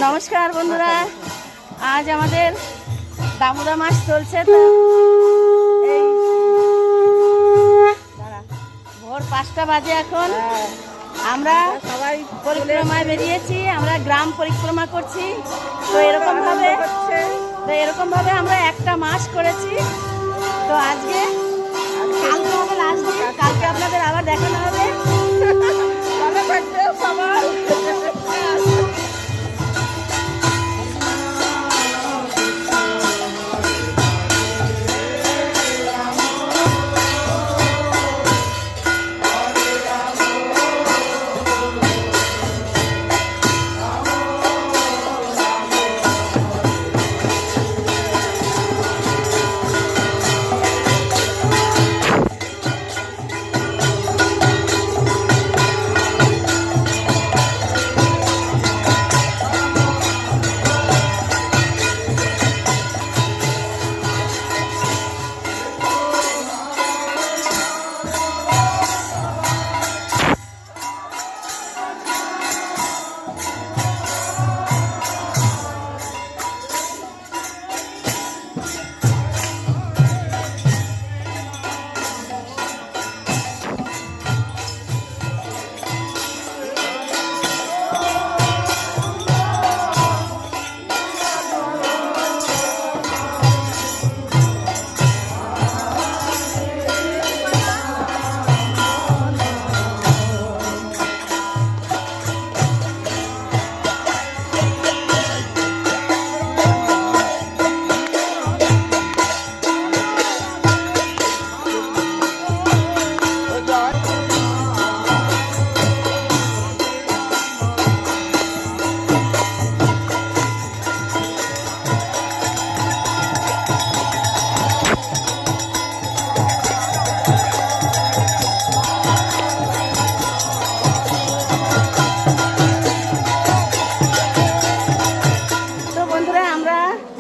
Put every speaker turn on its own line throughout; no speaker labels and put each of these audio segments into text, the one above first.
নমস্কার বন্ধুরা, আজ আমাদের দামোদর মাস চলছে। তো এই ভোর 5টা বাজে এখন। আমরা সবাই পরিক্রমায় বেরিয়েছি, আমরা গ্রাম পরিক্রমা করছি। তো এরকম ভাবে আমরা একটা মাস করেছি। তো আজকে কালকে হবে লাস্ট দিন, কালকে আপনাদের আবার দেখানো হবে।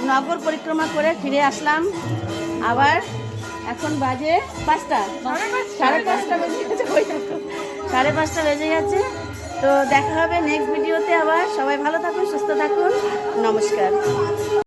নগর পরিক্রমা করে ফিরে আসলাম। আবার এখন বাজে 5টা, 5:30 বেজে গেছে। 5:30 বেজে গেছে। তো দেখা হবে নেক্সট ভিডিওতে আবার। সবাই ভালো থাকুন, সুস্থ থাকুন, নমস্কার।